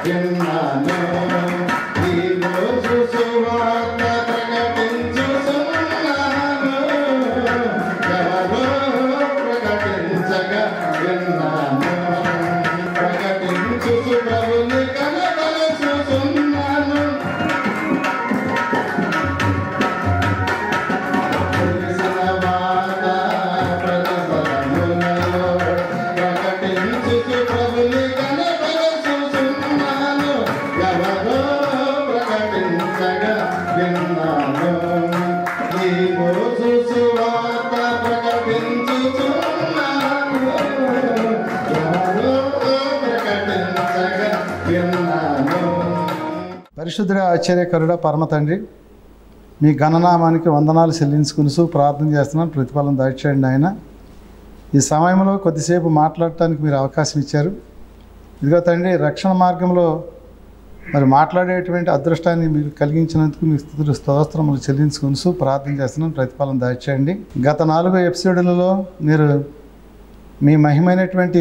విన్నాను. ఈరోజు సువార్త ప్రకటించుచున్నాను. ఎవరో ప్రకటించగా విన్నాను. ప్రకటించుచు ప్రభుని కనబరుచుచున్నాను. తెలిసిన మాట ప్రజలములలో ప్రకటించుచు ప్రభుని కనబరుచుచున్నాను. ఎవరో ప్రకటించగా విన్నాను. ఈ రోజు సువార్త ప్రకటించుచున్నాను. ఎవరో ప్రకటించగా విన్నాను. పరిశుద్ధుడ ఆశ్చర్యకరుడ పరమ తండ్రి, మీ ఘననామానికి వందనాలు చెల్లించుకుని ప్రార్థన చేస్తున్నాను. ప్రతిఫలం దయచేయండి ఆయన. ఈ సమయంలో కొద్దిసేపు మాట్లాడటానికి మీరు అవకాశం ఇచ్చారు. ఇదిగో తండ్రి, రక్షణ మార్గంలో మరి మాట్లాడేటువంటి అదృష్టాన్ని మీరు కలిగించినందుకు మీ స్తుతులు స్తోత్రములు చెల్లించుకుని ప్రార్థన చేస్తున్నాను. ప్రతిఫలం దయచేయండి. గత 4 ఎపిసోడులలో మీరు మీ మహిమైనటువంటి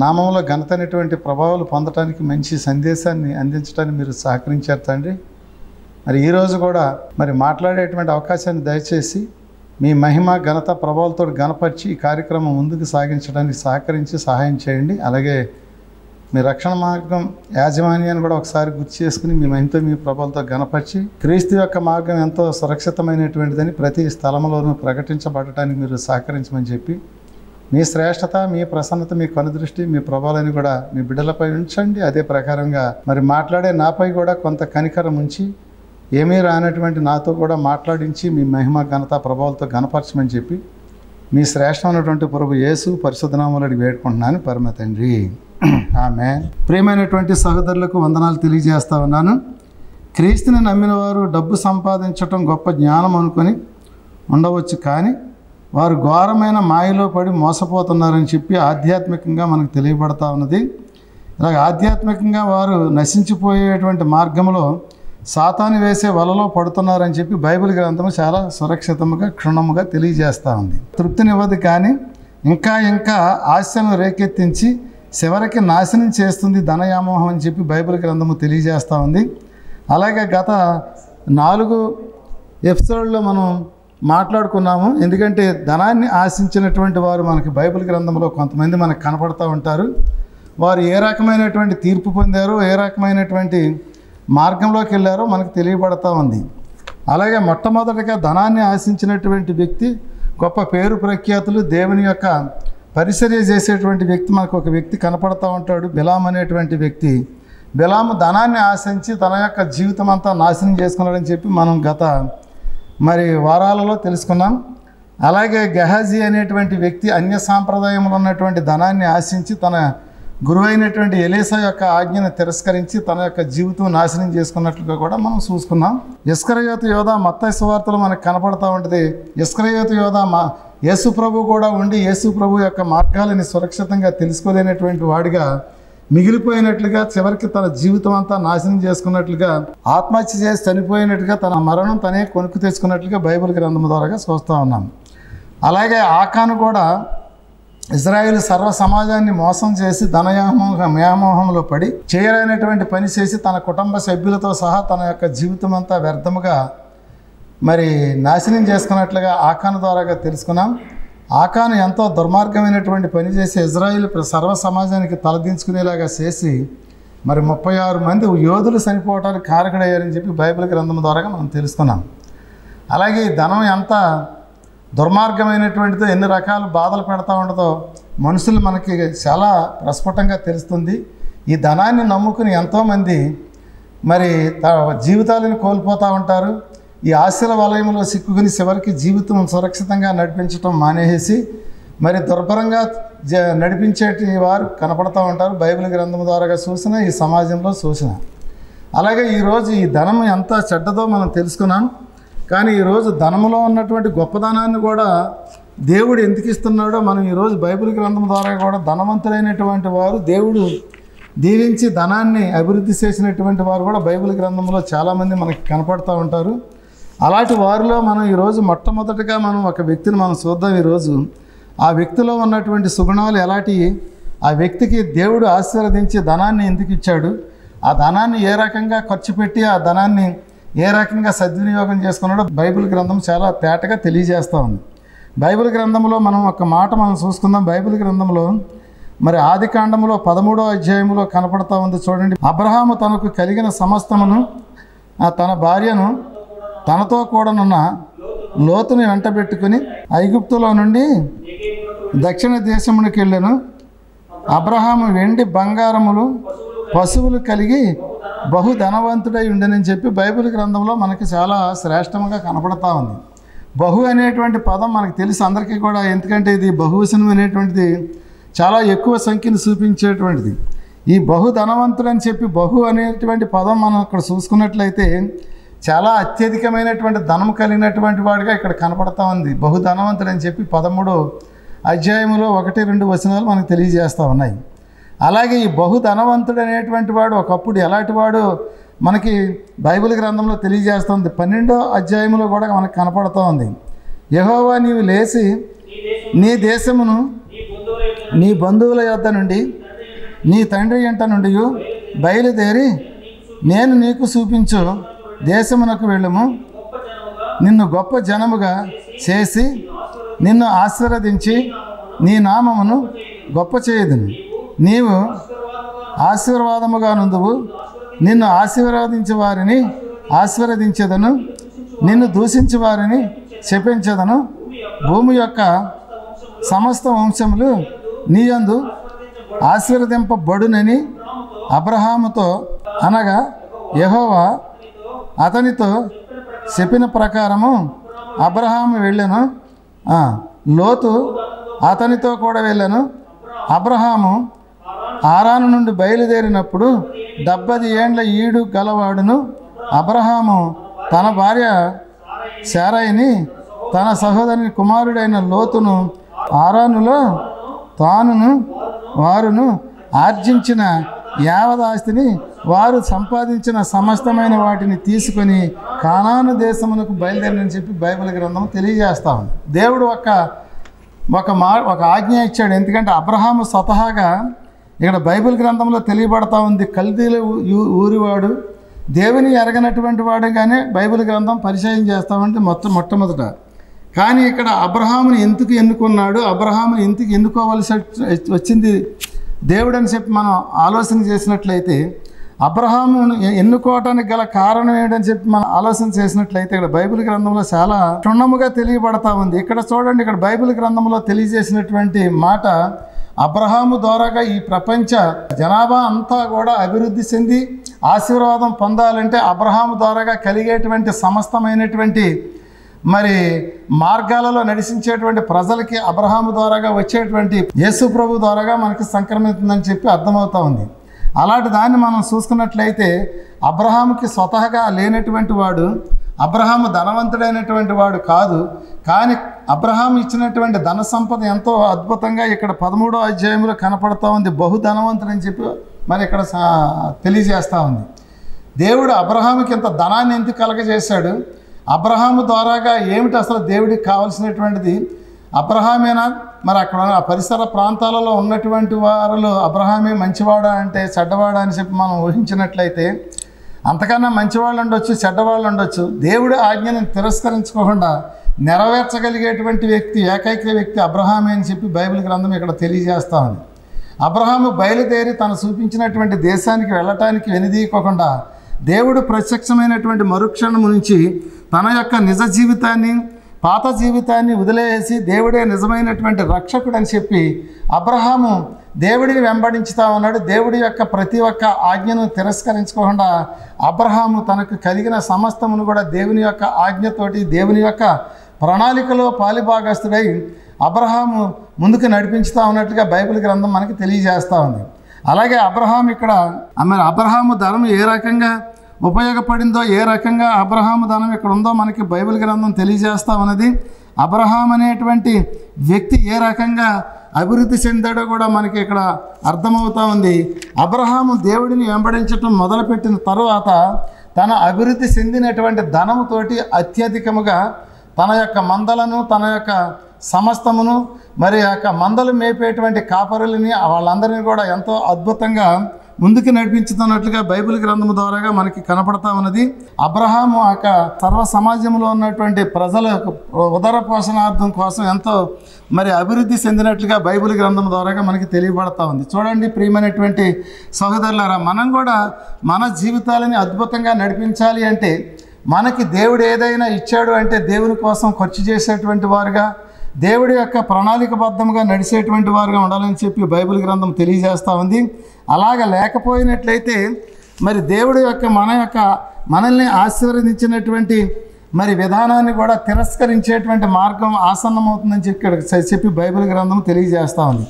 నామంలో ఘనతైనటువంటి ప్రభావాలు పొందటానికి మంచి సందేశాన్ని అందించడానికి మీరు సహకరించారు తండ్రి. మరి ఈరోజు కూడా మరి మాట్లాడేటువంటి అవకాశాన్ని దయచేసి మీ మహిమ ఘనత ప్రభావాలతో ఘనపరిచి ఈ కార్యక్రమం ముందుకు సాగించడానికి సహకరించి సహాయం చేయండి. అలాగే మీ రక్షణ మార్గం యాజమాన్యాన్ని కూడా ఒకసారి గుర్తు చేసుకుని మీ మహిమతో మీ ప్రభావాలతో ఘనపరిచి క్రీస్తు యొక్క మార్గం ఎంతో సురక్షితమైనటువంటిదని ప్రతి స్థలంలోనూ ప్రకటించబడటానికి మీరు సహకరించమని చెప్పి మీ శ్రేష్టత, మీ ప్రసన్నత, మీ కనుదృష్టి, మీ ప్రభావాలని కూడా మీ బిడ్డలపై ఉంచండి. అదే ప్రకారంగా మరి మాట్లాడే నాపై కూడా కొంత కనికరం ఉంచి ఏమీ రానటువంటి నాతో కూడా మాట్లాడించి మీ మహిమ ఘనత ప్రభావాలతో ఘనపరచమని చెప్పి మీ శ్రేష్టమైనటువంటి ప్రభు యేసు పరిశుద్ధనామములో అడిగి వేడుకుంటున్నాను పరమ తండ్రి. ఆమేన్. ప్రియమైనటువంటి సహోదరులకు వందనాలు తెలియజేస్తా ఉన్నాను. క్రీస్తుని నమ్మిన వారు డబ్బు సంపాదించటం గొప్ప జ్ఞానం అనుకొని ఉండవచ్చు, కానీ వారు ఘోరమైన మాయలో పడి మోసపోతున్నారని చెప్పి ఆధ్యాత్మికంగా మనకు తెలియబడతా ఉన్నది. ఇలాగ ఆధ్యాత్మికంగా వారు నశించిపోయేటువంటి మార్గంలో సాతాను వేసే వలలో పడుతున్నారని చెప్పి బైబిల్ గ్రంథము చాలా సురక్షితముగా క్షుణ్ణముగా తెలియజేస్తూ ఉంది. తృప్తినివ్వదు, కానీ ఇంకా ఇంకా ఆశను రేకెత్తించి చివరికి నాశనం చేస్తుంది ధనయామోహం అని చెప్పి బైబిల్ గ్రంథము తెలియజేస్తూ ఉంది. అలాగే గత 4 ఎపిసోడ్లో మనం మాట్లాడుకున్నాము. ఎందుకంటే ధనాన్ని ఆశించినటువంటి వారు మనకి బైబిల్ గ్రంథంలో కొంతమంది మనకు కనపడుతూ ఉంటారు. వారు ఏ రకమైనటువంటి తీర్పు పొందారో, ఏ రకమైనటువంటి మార్గంలోకి వెళ్ళారో మనకు తెలియబడతా ఉంది. అలాగే మొట్టమొదటిగా ధనాన్ని ఆశించినటువంటి వ్యక్తి, గొప్ప పేరు ప్రఖ్యాతులు, దేవుని యొక్క పరిచర్య చేసేటువంటి వ్యక్తి మనకు ఒక వ్యక్తి కనపడతా ఉంటాడు. బిలాము అనేటువంటి వ్యక్తి. బిలాము ధనాన్ని ఆశించి తన యొక్క జీవితం అంతా నాశనం చేసుకున్నాడని చెప్పి మనం గత వారాలలో తెలుసుకున్నాం. అలాగే గెహాజీ అనేటువంటి వ్యక్తి అన్య సాంప్రదాయంలో ఉన్నటువంటి ధనాన్ని ఆశించి తన గురువైనటువంటి ఎలీసా యొక్క ఆజ్ఞను తిరస్కరించి తన యొక్క జీవితం నాశనం చేసుకున్నట్లుగా కూడా మనం చూసుకున్నాం. ఇస్కరియోతు యోధ మత్తయి సువార్తలో మనకు కనపడతా ఉంటుంది. ఇస్కరియోతు యోధ యేసు ప్రభు కూడా ఉండి యేసు ప్రభు యొక్క మార్గాలని సురక్షితంగా తెలుసుకోలేనటువంటి వాడిగా మిగిలిపోయినట్లుగా, చివరికి తన జీవితం అంతా నాశనం చేసుకున్నట్లుగా, ఆత్మహత్య చేసి చనిపోయినట్టుగా, తన మరణం తనే కొనుక్కు తెచ్చుకున్నట్లుగా బైబిల్ గ్రంథం ద్వారా చూస్తూ ఉన్నాం. అలాగే ఆకాను కూడా ఇజ్రాయేల్ సర్వ సమాజాన్ని మోసం చేసి వ్యామోహంలో పడి చేయలేనటువంటి పని చేసి తన కుటుంబ సభ్యులతో సహా తన యొక్క జీవితం అంతా వ్యర్థముగా నాశనం చేసుకున్నట్లుగా ఆకాను ద్వారా తెలుసుకున్నాం. ఆకాను ఎంతో దుర్మార్గమైనటువంటి పని చేసి ఇజ్రాయేల్ సర్వ సమాజానికి తలదించుకునేలాగా చేసి 36 మంది యోధులు చనిపోవడానికి కారకుడయ్యారని చెప్పి బైబిల్ గ్రంథం ద్వారా మనం తెలుసుకున్నాం. అలాగే ధనం ఎంత దుర్మార్గమైనటువంటిదో, ఎన్ని రకాల బాధలు పెడతా ఉండదో మనుషులు మనకి చాలా ప్రస్ఫుటంగా తెలుస్తుంది. ఈ ధనాన్ని నమ్ముకుని ఎంతోమంది జీవితాలను కోల్పోతూ ఉంటారు. ఈ ఆశల వలయంలో సిక్కుకుని చివరికి జీవితం సురక్షితంగా నడిపించడం మానేసి దుర్భరంగా నడిపించేటి వారు కనపడుతూ ఉంటారు. బైబిల్ గ్రంథం ద్వారా చూసిన, ఈ సమాజంలో చూసిన. అలాగే ఈరోజు ఈ ధనం ఎంత చెడ్డదో మనం తెలుసుకున్నాం. కానీ ఈరోజు ధనములో ఉన్నటువంటి గొప్పదనాన్ని కూడా దేవుడు ఎందుకు ఇస్తున్నాడో మనం ఈరోజు బైబిల్ గ్రంథం ద్వారా కూడా ధనవంతులైనటువంటి వారు, దేవుడు దీవించి ధనాన్ని అభివృద్ధి చేసినటువంటి వారు కూడా బైబిల్ గ్రంథంలో చాలామంది మనకి కనపడుతూ ఉంటారు. అలాంటి వారిలో మనం ఈరోజు మొట్టమొదటిగా మనం ఒక వ్యక్తిని మనం చూద్దాం. ఈరోజు ఆ వ్యక్తిలో ఉన్నటువంటి సుగుణాలు ఎలాంటివి, ఆ వ్యక్తికి దేవుడు ఆశీర్వదించి ధనాన్ని ఎందుకు ఇచ్చాడు, ఆ ధనాన్ని ఏ రకంగా ఖర్చు పెట్టి ఆ ధనాన్ని ఏ రకంగా సద్వినియోగం చేసుకున్నాడో బైబిల్ గ్రంథం చాలా తేటగా తెలియజేస్తూ ఉంది. బైబిల్ గ్రంథంలో మనం ఒక మాట మనం చూసుకుందాం. బైబిల్ గ్రంథంలో మరి ఆదికాండంలో 13వ అధ్యాయంలో కనపడతా ఉంది చూడండి. అబ్రహాము తనకు కలిగిన సమస్తమును తన భార్యను తనతో కూడానున్న లోతుని వెంటబెట్టుకుని ఐగుప్తులో నుండి దక్షిణ దేశమునికి వెళ్ళాను. అబ్రహాము వెండి బంగారములు పశువులు కలిగి బహు ధనవంతుడై ఉండనని చెప్పి బైబిల్ గ్రంథంలో మనకి చాలా శ్రేష్టంగా కనపడతా ఉంది. బహు అనేటువంటి పదం మనకు తెలుసు అందరికీ కూడా, ఎందుకంటే ఇది బహువచనం అనేటువంటిది చాలా ఎక్కువ సంఖ్యను చూపించేటువంటిది. ఈ బహు ధనవంతుడు అని చెప్పి బహు అనేటువంటి పదం మనం ఇక్కడ చూసుకున్నట్లయితే చాలా అత్యధికమైనటువంటి ధనం కలిగినటువంటి వాడిగా ఇక్కడ కనపడతా ఉంది. బహు ధనవంతుడు అని చెప్పి 13వ అధ్యాయంలో 1-2 వచనాలు మనకు తెలియజేస్తూ ఉన్నాయి. అలాగే ఈ బహు ధనవంతుడు అనేటువంటి వాడు ఒకప్పుడు ఎలాంటి వాడు మనకి బైబిల్ గ్రంథంలో తెలియజేస్తుంది. 12వ అధ్యాయంలో కూడా మనకు కనపడుతూ ఉంది. యెహోవా నీవు లేచి నీ దేశమును నీ బంధువుల యొద్ద నుండి నీ తండ్రి ఇంట నుండి బయలుదేరి నేను నీకు చూపించు దేశమునకు వెళ్ళము. నిన్ను గొప్ప జనముగా చేసి నిన్ను ఆశీర్వదించి నీ నామమును గొప్ప చేయుదును. నీవు ఆశీర్వాదముగా నుందువు. నిన్ను ఆశీర్వదించే వారిని ఆశీర్వదించేదను, నిన్ను దూషించే వారిని శపించెదను. భూమి యొక్క సమస్త వంశములు నీయందు ఆశీర్వదింపబడునని అబ్రహాముతో అనగా యెహోవా అతనితో చెప్పిన ప్రకారము అబ్రహాము వెళ్ళెను. లోతు అతనితో కూడా వెళ్ళెను. అబ్రహాము హారాను నుండి బయలుదేరినప్పుడు 70 ఏండ్ల ఈడు గలవాడును. అబ్రహాము తన భార్య శారయిని తన సహోదరుని కుమారుడైన లోతును హారానులో తానును వారును ఆర్జించిన యావదాస్తిని వారు సంపాదించిన సమస్తమైన వాటిని తీసుకొని కానాను దేశమునకు బయలుదేరని చెప్పి బైబిల్ గ్రంథం తెలియజేస్తా ఉంది. దేవుడు ఒక ఆజ్ఞ ఇచ్చాడు. ఎందుకంటే అబ్రహాము స్వతహాగా ఇక్కడ బైబిల్ గ్రంథంలో తెలియబడతా ఉంది. కల్దీల ఊరివాడు, దేవుని ఎరగనటువంటి వాడుగానే బైబిల్ గ్రంథం పరిచయం చేస్తామంటే మొట్టమొదట. కానీ ఇక్కడ అబ్రహాముని ఎందుకు ఎన్నుకున్నాడు, అబ్రహాముని ఎందుకు ఎన్నుకోవలసి వచ్చింది దేవుడు అని చెప్పి మనం ఆలోచన చేసినట్లయితే, అబ్రహామును ఎన్నుకోవటానికి గల కారణం ఏంటని చెప్పి మనం ఆలోచన చేసినట్లయితే ఇక్కడ బైబిల్ గ్రంథంలో చాలా క్షుణ్ణముగా తెలియబడతా ఉంది. ఇక్కడ చూడండి, ఇక్కడ బైబిల్ గ్రంథంలో తెలియజేసినటువంటి మాట, అబ్రహాము ద్వారాగా ఈ ప్రపంచ జనాభా అంతా కూడా అభివృద్ధి చెంది ఆశీర్వాదం పొందాలంటే అబ్రహాము ద్వారాగా కలిగేటువంటి సమస్తమైనటువంటి మరి మార్గాలలో నడిచించేటువంటి ప్రజలకి అబ్రహాము ద్వారాగా వచ్చేటువంటి యేసు ప్రభు ద్వారాగా మనకి సంక్రమిస్తుందని చెప్పి అర్థమవుతా ఉంది. అలాంటి దాన్ని మనం చూసుకున్నట్లయితే అబ్రహాముకి స్వతహాగా లేనటువంటి వాడు, అబ్రహాము ధనవంతుడైనటువంటి వాడు కాదు. కానీ అబ్రహాము ఇచ్చినటువంటి ధన సంపద ఎంతో అద్భుతంగా ఇక్కడ 13వ అధ్యాయంలో కనపడతా ఉంది. బహు ధనవంతుడని చెప్పి మరి ఇక్కడ తెలియజేస్తూ ఉంది. దేవుడు అబ్రహాముకి ఇంత ధనాన్ని ఎందుకు కలగజేశాడు, అబ్రహాము ద్వారాగా ఏమిటి అసలు దేవుడికి కావాల్సినటువంటిది, అబ్రహామేనా మరి అక్కడ ఆ పరిసర ప్రాంతాలలో ఉన్నటువంటి వారిలో అబ్రహామే మంచివాడా అంటే చెడ్డవాడా అని చెప్పి మనం ఊహించినట్లయితే అంతకన్నా మంచివాళ్ళు ఉండొచ్చు, చెడ్డవాళ్ళు ఉండొచ్చు. దేవుడి ఆజ్ఞను తిరస్కరించుకోకుండా నెరవేర్చగలిగేటువంటి వ్యక్తి, ఏకైక వ్యక్తి అబ్రహామే అని చెప్పి బైబిల్ గ్రంథం ఇక్కడ తెలియజేస్తా ఉంది. అబ్రహాము బయలుదేరి తను చూపించినటువంటి దేశానికి వెళ్ళటానికి వెనుదీయకోకుండా దేవుడు ప్రత్యక్షమైనటువంటి మరుక్షణం నుంచి తన యొక్క నిజ జీవితాన్ని, పాత జీవితాన్ని వదిలేసి దేవుడే నిజమైనటువంటి రక్షకుడు అని చెప్పి అబ్రహాము దేవుడిని వెంబడించుతా ఉన్నాడు. దేవుడి యొక్క ప్రతి ఒక్క ఆజ్ఞను తిరస్కరించుకోకుండా అబ్రహాము తనకు కలిగిన సమస్తమును కూడా దేవుని యొక్క ఆజ్ఞతోటి, దేవుని యొక్క ప్రణాళికలో పాలిభాగస్తుడై అబ్రహాము ముందుకు నడిపించుతా ఉన్నట్టుగా బైబిల్ గ్రంథం మనకి తెలియజేస్తూ ఉంది. అలాగే అబ్రహాము ఇక్కడ అబ్రహాము ధనం ఏ రకంగా ఉపయోగపడిందో, ఏ రకంగా అబ్రహాము ధనం ఇక్కడ ఉందో మనకి బైబిల్ గ్రంథం తెలియజేస్తా ఉన్నది. అబ్రహాం అనేటువంటి వ్యక్తి ఏ రకంగా అభివృద్ధి చెందాడో కూడా మనకి ఇక్కడ అర్థమవుతూ ఉంది. అబ్రహాము దేవుడిని వెంబడించటం మొదలుపెట్టిన తరువాత తన అభివృద్ధి చెందినటువంటి ధనముతోటి అత్యధికముగా తన యొక్క మందలను, తన యొక్క సమస్తమును, మరి యొక్క మందలు మేపేటువంటి కాపరులని వాళ్ళందరినీ కూడా ఎంతో అద్భుతంగా ముందుకు నడిపించుతున్నట్లుగా బైబిల్ గ్రంథం ద్వారాగా మనకి కనపడతా ఉన్నది. అబ్రహాము యొక్క సర్వ సమాజంలో ఉన్నటువంటి ప్రజల ఉదర పోషణార్థం కోసం ఎంతో మరి అభివృద్ధి చెందినట్లుగా బైబిల్ గ్రంథం ద్వారాగా మనకి తెలియబడతా ఉంది. చూడండి ప్రియమైనటువంటి సహోదరులారా, మనం కూడా మన జీవితాలని అద్భుతంగా నడిపించాలి అంటే మనకి దేవుడు ఏదైనా ఇచ్చాడు అంటే దేవుని కోసం ఖర్చు చేసేటువంటి వారుగా, దేవుడి యొక్క ప్రణాళికబద్ధంగా నడిచేటువంటి వారుగా ఉండాలని చెప్పి బైబిల్ గ్రంథం తెలియజేస్తూ ఉంది. అలాగ లేకపోయినట్లయితే మరి దేవుడి యొక్క మనల్ని ఆశీర్వదించినటువంటి మరి విధానాన్ని కూడా తిరస్కరించేటువంటి మార్గం ఆసన్నమవుతుందని చెప్పి బైబిల్ గ్రంథం తెలియజేస్తూ ఉంది.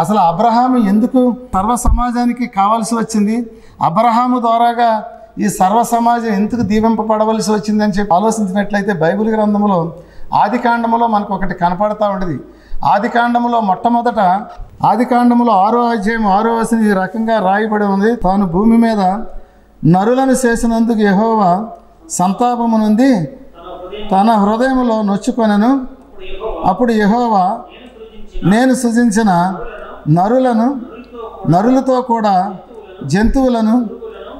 అసలు అబ్రహాము ఎందుకు సర్వ సమాజానికి కావాల్సి వచ్చింది, అబ్రహాము ద్వారాగా ఈ సర్వ సమాజం ఎందుకు దీవింపబడవలసి వచ్చిందని చెప్పి ఆలోచించినట్లయితే బైబిల్ గ్రంథంలో ఆదికాండములో మనకు ఒకటి కనపడతా ఉండేది. ఆదికాండములో మొట్టమొదట ఆదికాండములో 6వ అధ్యాయం 6వ వచనం ఈ రకంగా రాయబడి ఉంది. తాను భూమి మీద నరులను చేసినందుకు యెహోవా సంతాపము నుండి తన హృదయంలో నొచ్చుకొనెను. అప్పుడు యెహోవా నేను సృజించిన నరులతో కూడా జంతువులను,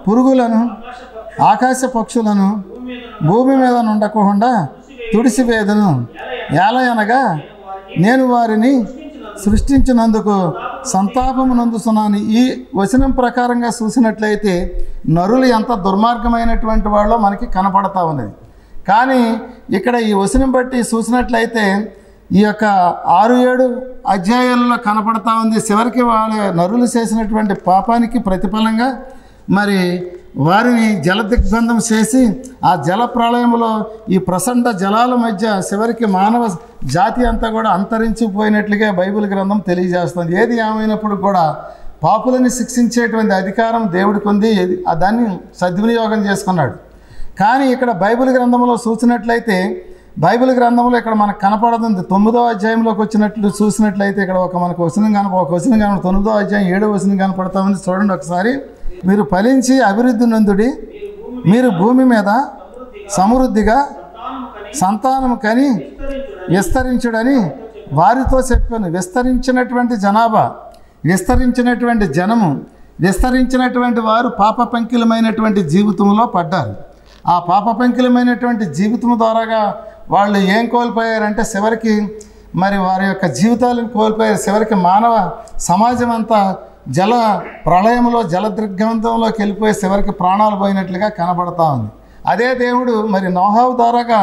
పురుగులను, ఆకాశ పక్షులను భూమి మీద నుండకుండా తుడిసివేదను. ఏలయనగా నేను వారిని సృష్టించినందుకు సంతాపము నందుతున్నాను. ఈ వచనం ప్రకారంగా చూసినట్లయితే నరులు ఎంత దుర్మార్గమైనటువంటి వాళ్ళో మనకి కనపడతా ఉన్నది. కానీ ఇక్కడ ఈ వచనం బట్టి చూసినట్లయితే ఈ యొక్క 6-7 అధ్యాయాలలో కనపడతా ఉంది. చివరికి వాళ్ళ నరులు చేసినటువంటి పాపానికి ప్రతిఫలంగా మరి వారిని జలదిగ్బంధం చేసి ఆ జల ప్రళయంలో ఈ ప్రచండ జలాల మధ్య చివరికి మానవ జాతి అంతా కూడా అంతరించిపోయినట్లుగా బైబిల్ గ్రంథం తెలియజేస్తుంది. ఏది ఏమైనప్పుడు కూడా పాపులని శిక్షించేటువంటి అధికారం దేవుడికి ఉంది. దాన్ని సద్వినియోగం చేసుకున్నాడు. కానీ ఇక్కడ బైబిల్ గ్రంథంలో చూసినట్లయితే బైబిల్ గ్రంథంలో ఇక్కడ మనకు కనపడుతుంది. 9వ అధ్యాయంలోకి వచ్చినట్లు చూసినట్లయితే ఇక్కడ మనకు వచనం 9వ అధ్యాయం 7వ వచనం కనపడతా ఉంది. చూడండి ఒకసారి. మీరు ఫలించి అభివృద్ధి నందుడి, మీరు భూమి మీద సమృద్ధిగా సంతానము కని విస్తరించుడని వారితో చెప్పాను. విస్తరించినటువంటి జనాభా, విస్తరించినటువంటి జనము, విస్తరించినటువంటి వారు పాప పంకిలమైనటువంటి జీవితంలో పడ్డారు. ఆ పాప పంకిలమైనటువంటి జీవితం ద్వారాగా వాళ్ళు ఏం కోల్పోయారంటే చివరికి మరి వారి యొక్క జీవితాలను కోల్పోయారు. చివరికి మానవ సమాజం అంతా జల ప్రళయంలో జలదిగ్బంధంలోకి వెళ్ళిపోయి చివరికి ప్రాణాలు పోయినట్లుగా కనబడతా ఉంది. అదే దేవుడు మరి నోహావు ద్వారాగా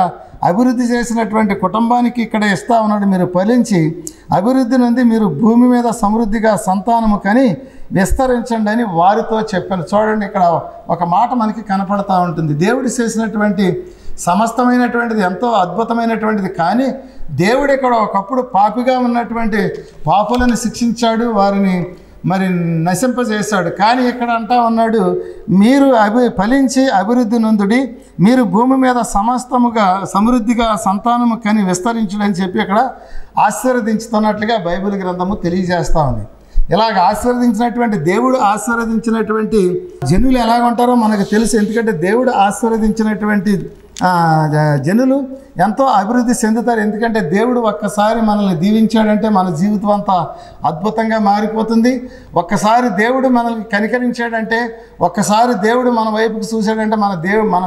అభివృద్ధి చేసినటువంటి కుటుంబానికి ఇక్కడ ఇస్తా ఉన్నాడు. మీరు ఫలించి అభివృద్ధి నుండి మీరు భూమి మీద సమృద్ధిగా సంతానము కని విస్తరించండి అని వారితో చెప్పాను. చూడండి, ఇక్కడ ఒక మాట మనకి కనపడతా ఉంటుంది. దేవుడు చేసినటువంటి సమస్తమైనటువంటిది ఎంతో అద్భుతమైనటువంటిది. కానీ దేవుడు ఇక్కడ ఒకప్పుడు పాపిగా ఉన్నటువంటి పాపులను శిక్షించాడు, వారిని మరి నశింపజేశాడు. కానీ ఇక్కడ అంటా ఉన్నాడు, మీరు ఫలించి అభివృద్ధి నందుడి, మీరు భూమి మీద సమస్తముగా సమృద్ధిగా సంతానము కని విస్తరించుడని చెప్పి ఇక్కడ ఆశీర్వదించుతున్నట్లుగా బైబిల్ గ్రంథము తెలియజేస్తూ ఉంది. ఇలాగ ఆశీర్వదించినటువంటి దేవుడు ఆశీర్వదించినటువంటి జనులు ఎలాగుంటారో మనకు తెలుసు. ఎందుకంటే దేవుడు ఆశీర్వదించినటువంటి జనులు ఎంతో అభివృద్ధి చెందుతారు. ఎందుకంటే దేవుడు ఒక్కసారి మనల్ని దీవించాడంటే మన జీవితం అంతా అద్భుతంగా మారిపోతుంది. ఒక్కసారి దేవుడు మనల్ని కనికరించాడంటే, ఒక్కసారి దేవుడు మన వైపుకు చూశాడంటే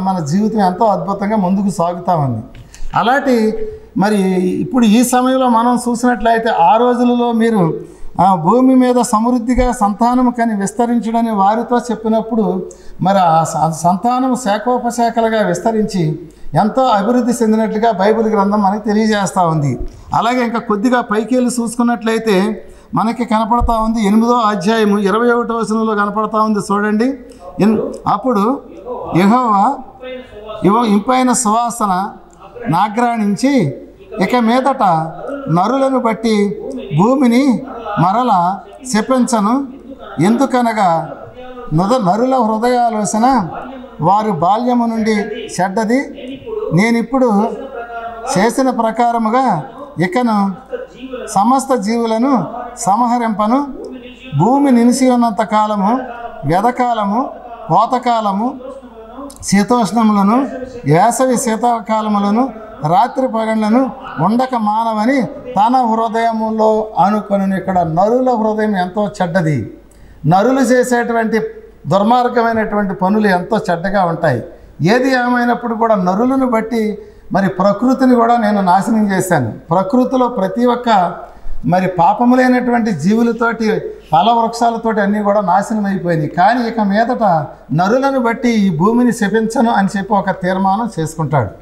మన జీవితం ఎంతో అద్భుతంగా ముందుకు సాగుతామండి. అలాంటి మరి ఇప్పుడు ఈ సమయంలో మనం చూసినట్లయితే ఆ రోజులలో మీరు భూమి మీద సమృద్ధిగా సంతానము కని విస్తరించుడని వారితో చెప్పినప్పుడు మరి ఆ సంతానం శాఖోపశాఖలుగా విస్తరించి ఎంతో అభివృద్ధి చెందినట్లుగా బైబిల్ గ్రంథం మనకి తెలియజేస్తూ ఉంది. అలాగే ఇంకా కొద్దిగా పైకి వెళ్ళి చూసుకున్నట్లయితే మనకి కనపడతా ఉంది. 8వ అధ్యాయము 21వ వచనంలో కనపడతా ఉంది. చూడండి. అప్పుడు యెహోవా ఇంపైన సువాసన నాగ్రాణించి ఇక మీదట నరులను బట్టి భూమిని మరల శపించను. ఎందుకనగా నరుల హృదయాలోచన వారి బాల్యము నుండి చెడ్డది. నేనిప్పుడు చేసిన ప్రకారముగా ఇకను సమస్త జీవులను సంహరింపను. భూమి నిలిచి ఉన్నంత కాలము వ్యధకాలము, కోతకాలము, శీతోష్ణములను, వేసవి శీతాకాలములను, రాత్రి పగళ్లను ఉండక మానవని తన హృదయములో అనుకొను. ఇక్కడ నరుల హృదయం ఎంతో చెడ్డది. నరులు చేసేటువంటి దుర్మార్గమైనటువంటి పనులు ఎంతో చెడ్డగా ఉంటాయి. ఏది ఏమైనప్పుడు కూడా నరులను బట్టి మరి ప్రకృతిని కూడా నేను నాశనం చేశాను. ప్రకృతిలో ప్రతి ఒక్క మరి పాపములైనటువంటి జీవులతోటి ఫల వృక్షాలతోటి అన్నీ కూడా నాశనం అయిపోయినాయి. కానీ ఇక మీదట నరులను బట్టి ఈ భూమిని శపించను అని చెప్పి ఒక తీర్మానం చేసుకుంటాడు.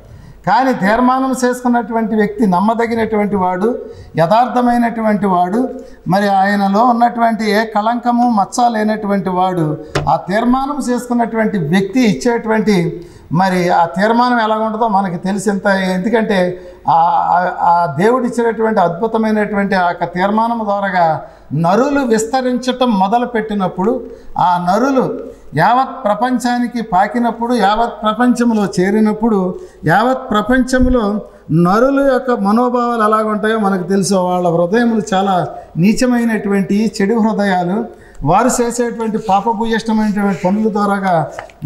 కానీ తీర్మానం చేసుకున్నటువంటి వ్యక్తి నమ్మదగినటువంటి వాడు, యథార్థమైనటువంటి వాడు, మరి ఆయనలో ఉన్నటువంటి ఏ కళంకము మచ్చ లేనటువంటి వాడు. ఆ తీర్మానం చేసుకున్నటువంటి వ్యక్తి ఇచ్చేటువంటి మరి ఆ తీర్మానం ఎలా ఉంటుందో మనకి తెలిసింత. ఎందుకంటే ఆ దేవుడు ఇచ్చినటువంటి అద్భుతమైనటువంటి ఆ యొక్క తీర్మానం ద్వారాగా నరులు విస్తరించటం మొదలుపెట్టినప్పుడు, ఆ నరులు యావత్ ప్రపంచానికి పాకినప్పుడు, యావత్ ప్రపంచంలో చేరినప్పుడు, యావత్ ప్రపంచంలో నరుల యొక్క మనోభావాలు ఎలాగుంటాయో మనకు తెలుసు. వాళ్ళ హృదయములు చాలా నీచమైనటువంటి చెడు హృదయాలు. వారు చేసేటువంటి పాపభూయిష్టమైనటువంటి పనుల ద్వారాగా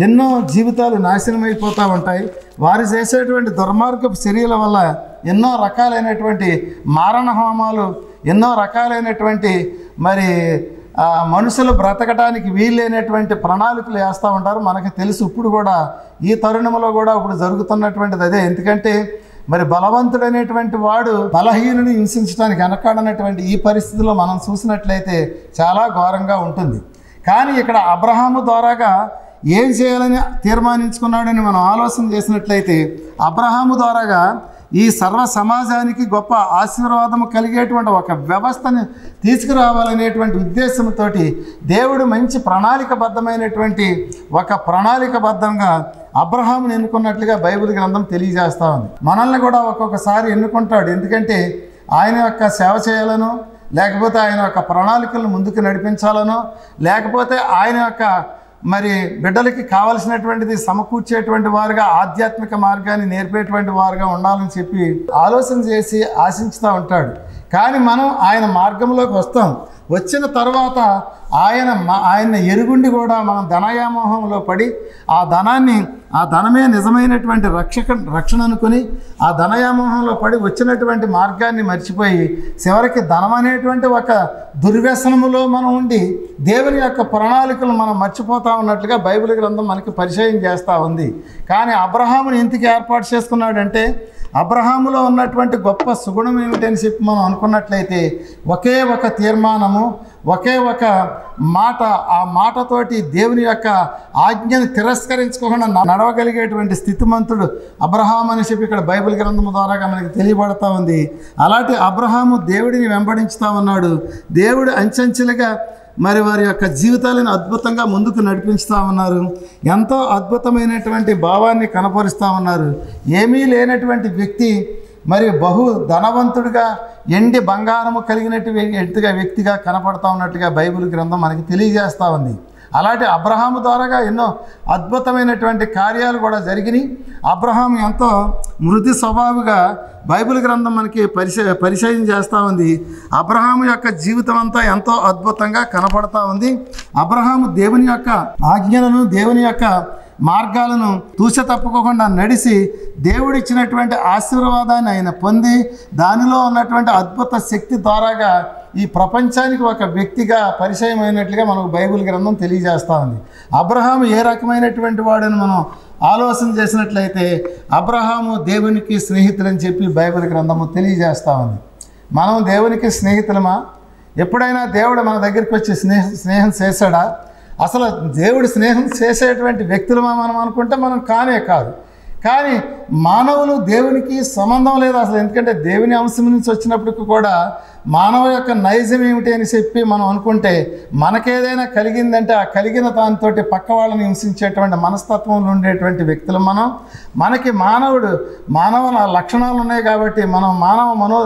ఎన్నో జీవితాలు నాశనమైపోతూ ఉంటాయి. వారు చేసేటువంటి దుర్మార్గపు చర్యల వల్ల ఎన్నో రకాలైనటువంటి మారణ హోమాలు, ఎన్నో రకాలైనటువంటి మరి మనుషులు బ్రతకడానికి వీలైనటువంటి ప్రణాళికలు వేస్తూ ఉంటారు. మనకి తెలుసు. ఇప్పుడు కూడా ఈ తరుణంలో కూడా ఇప్పుడు జరుగుతున్నటువంటిది అదే. ఎందుకంటే మరి బలవంతుడైనటువంటి వాడు బలహీనుని హింసించడానికి వెనకాడనటువంటి ఈ పరిస్థితిలో మనం చూసినట్లయితే చాలా ఘోరంగా ఉంటుంది. కానీ ఇక్కడ అబ్రహాము ద్వారాగా ఏం చేయాలని తీర్మానించుకున్నాడని మనం ఆలోచన చేసినట్లయితే, అబ్రహాము ద్వారాగా ఈ సర్వ సమాజానికి గొప్ప ఆశీర్వాదము కలిగేటువంటి ఒక వ్యవస్థని తీసుకురావాలనేటువంటి ఉద్దేశంతో దేవుడు మంచి ప్రణాళికబద్ధమైనటువంటి ఒక ప్రణాళికబద్ధంగా అబ్రహాముని ఎన్నుకున్నట్లుగా బైబిల్ గ్రంథం తెలియజేస్తూ ఉంది. మనల్ని కూడా ఒక్కొక్కసారి ఎన్నుకుంటాడు. ఎందుకంటే ఆయన యొక్క సేవ చేయాలనో, లేకపోతే ఆయన యొక్క ప్రణాళికలను ముందుకు నడిపించాలనో, లేకపోతే ఆయన యొక్క మరి బిడ్డలకి కావలసినటువంటిది సమకూర్చేటువంటి వారుగా, ఆధ్యాత్మిక మార్గాన్ని నేర్పేటువంటి వారుగా ఉండాలని చెప్పి ఆలోచన చేసి ఆశించుతూ ఉంటాడు. కానీ మనం ఆయన మార్గంలోకి వస్తాం. వచ్చిన తర్వాత ఆయన ఎరుగుండి కూడా మనం ధనయామోహంలో పడి ఆ ధనమే నిజమైనటువంటి రక్షణ అనుకుని ఆ ధనయామోహంలో పడి వచ్చినటువంటి మార్గాన్ని మర్చిపోయి చివరికి ధనం అనేటువంటి ఒక దుర్వ్యసనములో మనం ఉండి దేవుని యొక్క ప్రణాళికలు మనం మర్చిపోతూ ఉన్నట్లుగా బైబిల్ గ్రంథం మనకి పరిచయం చేస్తూ ఉంది. కానీ అబ్రహాముని ఎందుకు ఏర్పాటు చేసుకున్నాడంటే, అబ్రహాములో ఉన్నటువంటి గొప్ప సుగుణం ఏమిటని చెప్పి మనం అనుకున్నట్లయితే, ఒకే ఒక తీర్మానము, ఒకే ఒక మాట, ఆ మాటతోటి దేవుని యొక్క ఆజ్ఞను తిరస్కరించుకోకుండా నడవగలిగేటువంటి స్థితిమంతుడు అబ్రహాము అని చెప్పి ఇక్కడ బైబిల్ గ్రంథం ద్వారా మనకి తెలియబడతా ఉంది. అలాంటి అబ్రహాము దేవుడిని వెంబడించుతూ ఉన్నాడు. దేవుడు అంచెంచెలుగా మరి వారి యొక్క జీవితాలను అద్భుతంగా ముందుకు నడిపిస్తూ ఉన్నారు. ఎంతో అద్భుతమైనటువంటి భావాన్ని కనపరుస్తూ ఉన్నారు. ఏమీ లేనటువంటి వ్యక్తి మరి బహు ధనవంతుడిగా, ఎండి బంగారము కలిగినటువంటి వ్యక్తిగా కనపడతా ఉన్నట్టుగా బైబిల్ గ్రంథం మనకి తెలియజేస్తూ ఉంది. అలాంటి అబ్రహాము ద్వారాగా ఎన్నో అద్భుతమైనటువంటి కార్యాలు కూడా జరిగినాయి. అబ్రహాము ఎంతో మృదు స్వభావిగా బైబిల్ గ్రంథం మనకి పరిచయం చేస్తూ ఉంది. అబ్రహాము యొక్క జీవితం అంతా ఎంతో అద్భుతంగా కనపడతా ఉంది. అబ్రహాము దేవుని యొక్క ఆజ్ఞలను, దేవుని యొక్క మార్గాలను తూచ తప్పుకోకుండా నడిచి దేవుడిచ్చినటువంటి ఆశీర్వాదాన్ని ఆయన పొంది దానిలో ఉన్నటువంటి అద్భుత శక్తి ద్వారాగా ఈ ప్రపంచానికి ఒక వ్యక్తిగా పరిచయం అయినట్లుగా మనకు బైబిల్ గ్రంథం తెలియజేస్తూ ఉంది. అబ్రహాము ఏ రకమైనటువంటి వాడని మనం ఆలోచన చేసినట్లయితే, అబ్రహాము దేవునికి స్నేహితులని చెప్పి బైబిల్ గ్రంథము తెలియజేస్తూ ఉంది. మనం దేవునికి స్నేహితులమా? ఎప్పుడైనా దేవుడు మన దగ్గరికి వచ్చి స్నేహం చేశాడా? అసలు దేవుడు స్నేహం చేసేటువంటి వ్యక్తులమా మనం అనుకుంటే మనం కానే కాదు. కానీ మానవులు దేవునికి సంబంధం లేదు అసలు. ఎందుకంటే దేవుని అంశం నుంచి వచ్చినప్పటికీ కూడా మానవ యొక్క నైజం ఏమిటి అని చెప్పి మనం అనుకుంటే, మనకేదైనా కలిగిందంటే ఆ కలిగిన దానితో పక్క వాళ్ళని హింసించేటువంటి మనస్తత్వంలో ఉండేటువంటి వ్యక్తులు మనం. మనకి మానవ లక్షణాలు ఉన్నాయి కాబట్టి మనం మానవ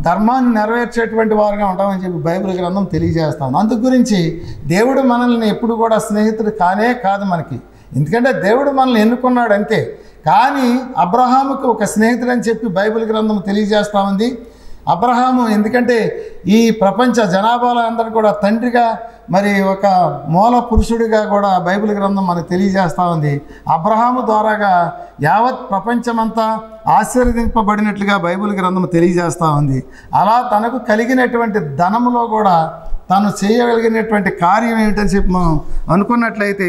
ధర్మాన్ని నెరవేర్చేటువంటి వారుగా ఉంటామని చెప్పి బైబిల్ గ్రంథం తెలియజేస్తాం. అందు గురించి దేవుడు మనల్ని ఎప్పుడు కూడా స్నేహితుడు కానే కాదు మనకి. ఎందుకంటే దేవుడు మనల్ని ఎన్నుకున్నాడు అంతే. కానీ అబ్రహాముకు ఒక స్నేహితుడు అని చెప్పి బైబిల్ గ్రంథం తెలియజేస్తూ ఉంది. అబ్రహాము ఎందుకంటే ఈ ప్రపంచ జనాభాలో అందరూ కూడా తండ్రిగా, మరి ఒక మూల పురుషుడిగా కూడా బైబిల్ గ్రంథం మనకు తెలియజేస్తూ ఉంది. అబ్రహాము ద్వారాగా యావత్ ప్రపంచమంతా ఆశీర్వదింపబడినట్లుగా బైబిల్ గ్రంథం తెలియజేస్తూ ఉంది. అలా తనకు కలిగినటువంటి ధనములో కూడా తను చేయగలిగినటువంటి కార్యం ఏమిటని చెప్పి మనం అనుకున్నట్లయితే,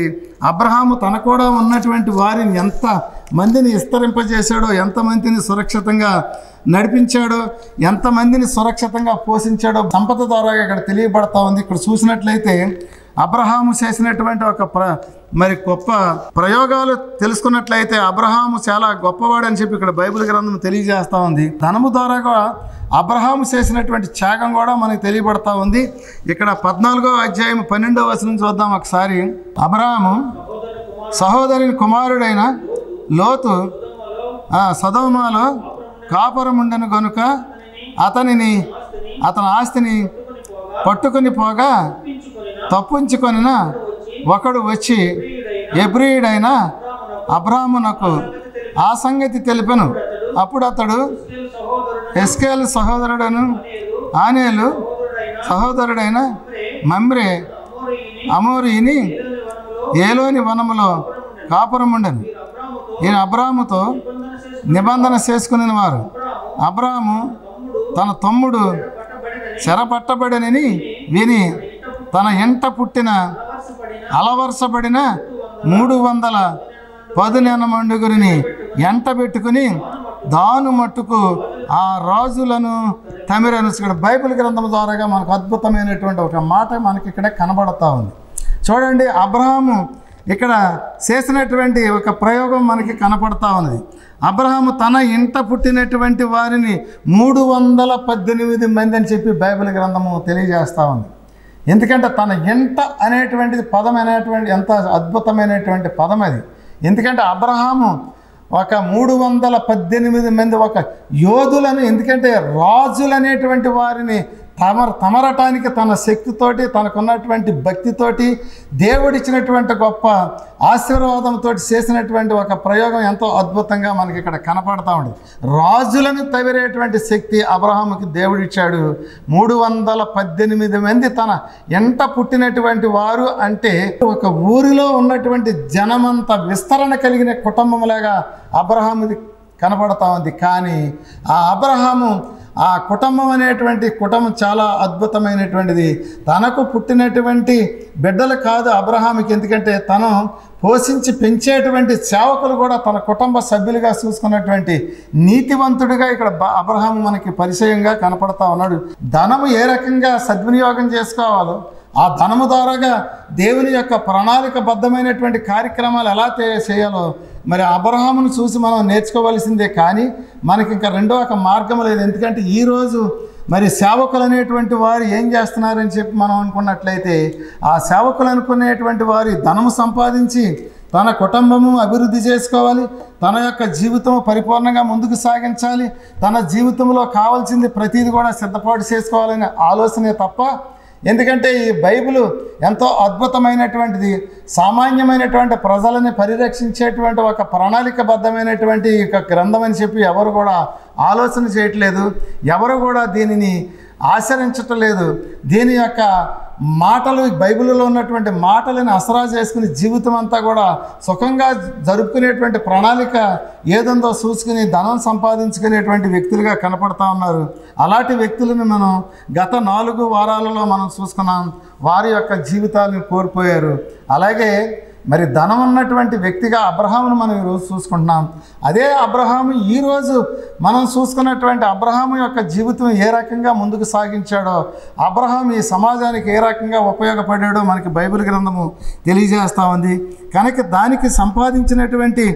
అబ్రహాము తన కూడా ఉన్నటువంటి వారిని ఎంత మందిని విస్తరింపజేశాడో, ఎంతమందిని సురక్షితంగా నడిపించాడో, ఎంతమందిని సురక్షితంగా పోషించాడో సంపద ద్వారా ఇక్కడ తెలియబడతా ఉంది. ఇక్కడ చూసినట్లయితే అబ్రహాము చేసినటువంటి ఒక మరి గొప్ప ప్రయోగాలు తెలుసుకున్నట్లయితే అబ్రహాము చాలా గొప్పవాడని చెప్పి ఇక్కడ బైబిల్ గ్రంథం తెలియజేస్తూ ఉంది. ధనము ద్వారా అబ్రహాము చేసినటువంటి త్యాగం కూడా మనకు తెలియబడతా ఉంది. ఇక్కడ 14వ అధ్యాయం 12వ వచనం చూద్దాం ఒకసారి. అబ్రహాము సహోదరుని కుమారుడైన లోతు సొదొమలో కాపురముండెను గనుక అతని ఆస్తిని పట్టుకొని పోగా తప్పించుకొనిన ఒకడు వచ్చి ఎబ్రీయుడైన అబ్రాహామునకు ఆ సంగతి తెలిపెను. అప్పుడు అతడు ఎస్కేలు సహోదరుడను ఆనేలు సహోదరుడైన మమ్రే అమోరీని ఏలోని వనములో కాపురముండెను. ఈయన అబ్రాహాముతో నిబంధన చేసుకుని వారు. అబ్రాహాము తన తమ్ముడు చెరపట్టబడినని విని తన ఇంట పుట్టిన అలవరసబడిన 310 మండుగురిని ఎంట పెట్టుకుని దాను మట్టుకు ఆ రాజులను తమిరను. ఇక్కడ బైబిల్ గ్రంథం ద్వారాగా మనకు అద్భుతమైనటువంటి ఒక మాట మనకి ఇక్కడ కనబడతా ఉంది. చూడండి, అబ్రహాము ఇక్కడ చేసినటువంటి ఒక ప్రయోగం మనకి కనపడతా ఉన్నది. అబ్రహాము తన ఇంట పుట్టినటువంటి వారిని 318 మంది అని చెప్పి బైబిల్ గ్రంథము తెలియజేస్తూ ఉంది. ఎందుకంటే తన ఇంట అనేటువంటిది పదం అనేటువంటి ఎంత అద్భుతమైనటువంటి పదం అది. ఎందుకంటే అబ్రహాము ఒక 318 మంది ఒక యోధులను, ఎందుకంటే రాజులు అనేటువంటి వారిని తమరటానికి తన శక్తితోటి, తనకున్నటువంటి భక్తితోటి, దేవుడిచ్చినటువంటి గొప్ప ఆశీర్వాదంతో చేసినటువంటి ఒక ప్రయోగం ఎంతో అద్భుతంగా మనకి ఇక్కడ కనపడతా ఉంది. రాజులను తవిరేటువంటి శక్తి అబ్రహాముకి దేవుడిచ్చాడు. 318 మంది తన ఎంట పుట్టినటువంటి వారు అంటే ఒక ఊరిలో ఉన్నటువంటి జనమంత విస్తరణ కలిగిన కుటుంబంలాగా అబ్రహాముది కనపడతా ఉంది. కానీ ఆ అబ్రహాము ఆ కుటుంబం అనేటువంటి కుటుంబం చాలా అద్భుతమైనటువంటిది. తనకు పుట్టినటువంటి బిడ్డలు కాదు అబ్రహాముకి, ఎందుకంటే తను పోషించి పెంచేటువంటి సేవకులు కూడా తన కుటుంబ సభ్యులుగా చూసుకున్నటువంటి నీతివంతుడిగా ఇక్కడ అబ్రహాము మనకి పరిచయంగా కనపడతా ఉన్నాడు. ధనము ఏ రకంగా సద్వినియోగం చేసుకోవాలో, ఆ ధనము ద్వారాగా దేవుని యొక్క ప్రణాళికబద్ధమైనటువంటి కార్యక్రమాలు ఎలా చేయాలో మరి అబ్రహామును చూసి మనం నేర్చుకోవాల్సిందే. కానీ మనకి ఇంకా రెండో ఒక మార్గం లేదు. ఎందుకంటే ఈరోజు మరి సేవకులు అనేటువంటి వారు ఏం చేస్తున్నారని చెప్పి మనం అనుకున్నట్లయితే, ఆ సేవకులు అనుకునేటువంటి వారి ధనము సంపాదించి తన కుటుంబము అభివృద్ధి చేసుకోవాలి, తన యొక్క జీవితం పరిపూర్ణంగా ముందుకు సాగించాలి, తన జీవితంలో కావాల్సింది ప్రతిదీ కూడా సిద్ధపాటు చేసుకోవాలనే ఆలోచనే తప్ప, ఎందుకంటే ఈ బైబిల్ ఎంతో అద్భుతమైనటువంటిది. సామాన్యమైనటువంటి ప్రజలని పరిరక్షించేటువంటి ఒక ప్రణాళికబద్ధమైనటువంటి ఒక గ్రంథం అని చెప్పి ఎవరు కూడా ఆలోచన చేయట్లేదు, ఎవరు కూడా దీనిని ఆచరించటం లేదు. దీని యొక్క మాటలు, బైబిల్లో ఉన్నటువంటి మాటలను ఆసరా చేసుకుని జీవితం అంతా కూడా సుఖంగా జరుపుకునేటువంటి ప్రణాళిక ఏదందో చూసుకుని ధనం సంపాదించుకునేటువంటి వ్యక్తులుగా కనపడతా ఉన్నారు. అలాంటి వ్యక్తులను మనం గత 4 వారాలలో మనం చూసుకున్నాం. వారి యొక్క జీవితాలను కోల్పోయారు. అలాగే మరి ధనం ఉన్నటువంటి వ్యక్తిగా అబ్రహామును మనం ఈరోజు చూసుకుంటున్నాం. అదే అబ్రహాము ఈరోజు మనం చూసుకున్నటువంటి అబ్రహాము యొక్క జీవితం ఏ రకంగా ముందుకు సాగించాడో, అబ్రహాం ఈ సమాజానికి ఏ రకంగా ఉపయోగపడాడో మనకి బైబిల్ గ్రంథము తెలియజేస్తూ ఉంది. కనుక దానికి సంపాదించినటువంటి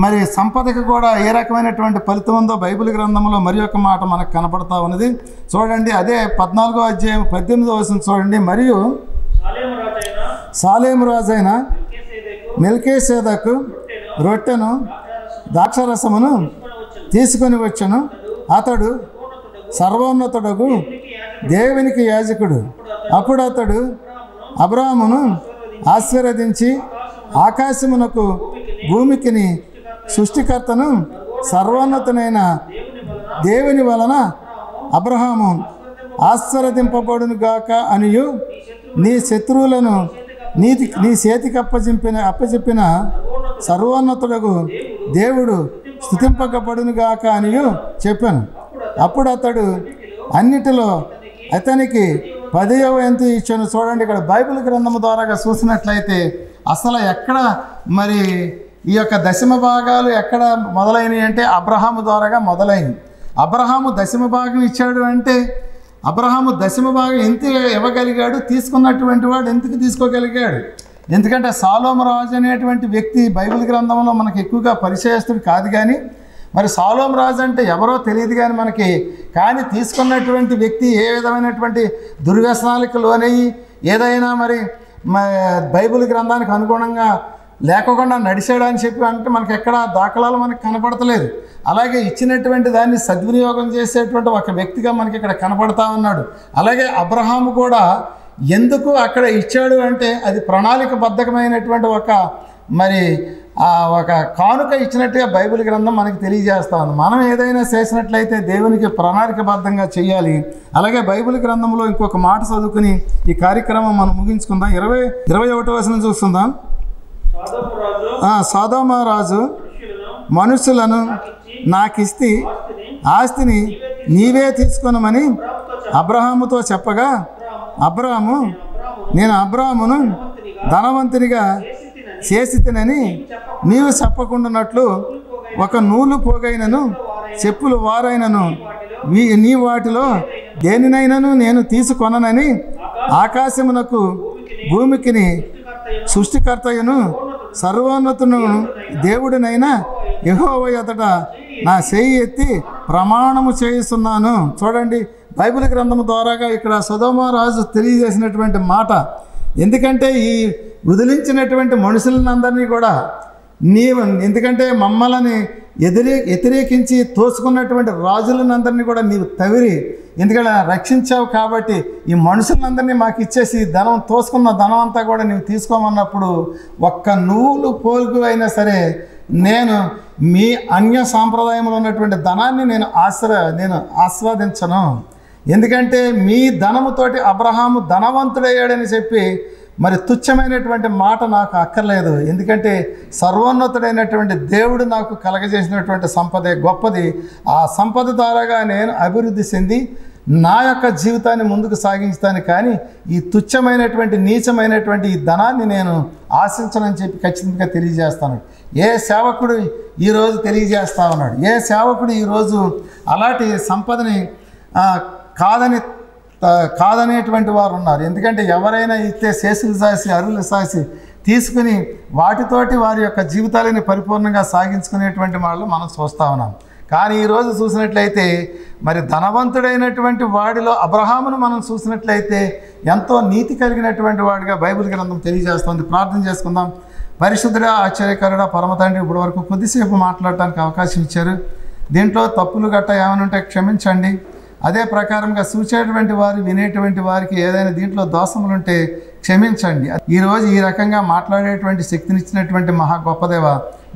మరి సంపదకు కూడా ఏ రకమైనటువంటి ఫలితం ఉందో బైబిల్ గ్రంథంలో మరి ఒక మాట మనకు కనపడతా ఉన్నది. చూడండి, అదే 14వ అధ్యాయం 18వ వచనం చూడండి. మరియు సాలేము రాజైన మెల్కీసెదెకు రొట్టెను ద్రాక్షరసమును తీసుకొని వచ్చెను. అతడు సర్వోన్నతుడగు దేవునికి యాజకుడు. అప్పుడు అతడు అబ్రాహామును ఆశీర్వదించి ఆకాశమునకు భూమికిని సృష్టికర్తను సర్వోన్నతునైన దేవుని వలన అబ్రహాము ఆశీర్వదింపబడును గాక అనియు, నీ శత్రువులను నీ చేతికి అప్పచెప్పిన సర్వోన్నతుడగు దేవుడు స్తుతింపబడును గాక అనియు చెప్పాను. అప్పుడు అతడు అన్నిటిలో అతనికి 10వ వంతు ఇచ్చాను. చూడండి, ఇక్కడ బైబిల్ గ్రంథము ద్వారాగా చూసినట్లయితే అసలు ఎక్కడ మరి ఈ యొక్క దశమ భాగాలు ఎక్కడ మొదలైనవి అంటే అబ్రహాము ద్వారాగా మొదలైనవి. అబ్రహాము దశమ భాగం ఇచ్చాడు అంటే అబ్రహాము దశమ భాగం ఎంత ఇవ్వగలిగాడు, తీసుకున్నటువంటి వాడు ఎందుకు తీసుకోగలిగాడు? ఎందుకంటే సొలొమోను రాజు అనేటువంటి వ్యక్తి బైబిల్ గ్రంథంలో మనకు ఎక్కువగా పరిచయస్తుడు కాదు, కానీ మరి సొలొమోను రాజు అంటే ఎవరో తెలియదు కానీ మనకి, కానీ తీసుకున్నటువంటి వ్యక్తి ఏ విధమైనటువంటి దుర్వ్యసనాలకు లోనయ్యి ఏదైనా మరి బైబిల్ గ్రంథానికి అనుగుణంగా లేకుండా నడిచాడు అని చెప్పి అంటే మనకి ఎక్కడ దాఖలాలు మనకు కనపడతలేదు. అలాగే ఇచ్చినటువంటి దాన్ని సద్వినియోగం చేసేటువంటి ఒక వ్యక్తిగా మనకి ఇక్కడ కనపడతా ఉన్నాడు. అలాగే అబ్రహాము కూడా ఎందుకు అక్కడ ఇచ్చాడు అంటే అది ప్రణాళికబద్ధమైనటువంటి ఒక కానుక ఇచ్చినట్టుగా బైబిల్ గ్రంథం మనకి తెలియజేస్తా ఉంది. మనం ఏదైనా చేసినట్లయితే దేవునికి ప్రణాళికబద్ధంగా చేయాలి. అలాగే బైబిల్ గ్రంథంలో ఇంకొక మాట చదువుకుని ఈ కార్యక్రమం మనం ముగించుకుందాం. 21వ వచనం చూస్తుందాం. సొదొమ రాజు మనుషులను నాకిస్తే ఆస్తిని నీవే తీసుకొనమని అబ్రహాముతో చెప్పగా అబ్రహాము నేను అబ్రహామును ధనవంతునిగా చేసితినని నీవు చెప్పకుండానట్లు ఒక నూలు పోగైనను చెప్పులు వారైనను నీ వాటిలో దేనినైనను నేను తీసుకొననని ఆకాశమునకు భూమికిని సృష్టికర్తయును సర్వోన్నతును దేవుడినైనా యెహోవా ఎదుట నా చెయ్యి ఎత్తి ప్రమాణము చేయిస్తున్నాను. చూడండి, బైబిల్ గ్రంథం ద్వారాగా ఇక్కడ సొదొమ రాజు తెలియజేసినటువంటి మాట. ఎందుకంటే ఈ వదిలించినటువంటి మనుషులందరినీ కూడా ఎందుకంటే మమ్మల్ని వ్యతిరేకించి తోసుకున్నటువంటి రాజులందరినీ కూడా నీవు తవిరి ఎందుకంటే రక్షించావు కాబట్టి ఈ మనుషులందరినీ మాకు ఇచ్చేసి ధనం తోసుకున్న ధనం అంతా కూడా నీవు తీసుకోమన్నప్పుడు ఒక్క నూలు పోలుకు అయినా సరే నేను మీ అన్య సాంప్రదాయంలో ఉన్నటువంటి ధనాన్ని నేను ఆస్వాదించను. ఎందుకంటే మీ ధనముతోటి అబ్రహాము ధనవంతుడయ్యాడని చెప్పి మరి తుచ్చమైనటువంటి మాట నాకు అక్కర్లేదు. ఎందుకంటే సర్వోన్నతుడైనటువంటి దేవుడు నాకు కలగజేసినటువంటి సంపదే గొప్పది. ఆ సంపద ద్వారాగా నేను అభివృద్ధి చెంది నా యొక్క జీవితాన్ని ముందుకు సాగించుతాను. కానీ ఈ తుచ్చమైనటువంటి నీచమైనటువంటి ఈ ధనాన్ని నేను ఆశించనని చెప్పి ఖచ్చితంగా తెలియజేస్తాను. ఏ సేవకుడు ఈరోజు తెలియజేస్తా ఉన్నాడు? ఏ సేవకుడు ఈరోజు అలాంటి సంపదని కాదనేటువంటి వారు ఉన్నారు? ఎందుకంటే ఎవరైనా ఇస్తే శేషులు సాసి అరువులు సాసి తీసుకుని వాటితోటి వారి యొక్క జీవితాలని పరిపూర్ణంగా సాగించుకునేటువంటి వాళ్ళు మనం చూస్తూ ఉన్నాం. కానీ ఈరోజు చూసినట్లయితే మరి ధనవంతుడైనటువంటి వాడిలో అబ్రహామును మనం చూసినట్లయితే ఎంతో నీతి కలిగినటువంటి వాడిగా బైబిల్ గ్రంథం తెలియజేస్తుంది. ప్రార్థన చేసుకుందాం. పరిశుద్ధుడా, ఆశ్చర్యకరుడా, పరమ తండ్రి, ఇప్పటి వరకు కొద్దిసేపు మాట్లాడటానికి అవకాశం ఇచ్చారు. దీంట్లో తప్పులు గట్ట ఏమైనా ఉంటే క్షమించండి. అదే ప్రకారంగా చూసేటువంటి వారు వినేటువంటి వారికి ఏదైనా దీంట్లో దోషములు ఉంటే క్షమించండి. ఈరోజు ఈ రకంగా మాట్లాడేటువంటి శక్తినిచ్చినటువంటి మహా గొప్పదేవ,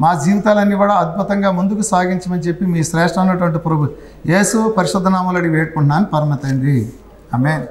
మా జీవితాలన్నీ కూడా అద్భుతంగా ముందుకు సాగించమని చెప్పి మీ శ్రేష్టమైనటువంటి ప్రభు యేసు పరిశుద్ధ నామములో అడిగి వేడుకుంటున్నాను పరమ తండ్రి. ఆమేన్.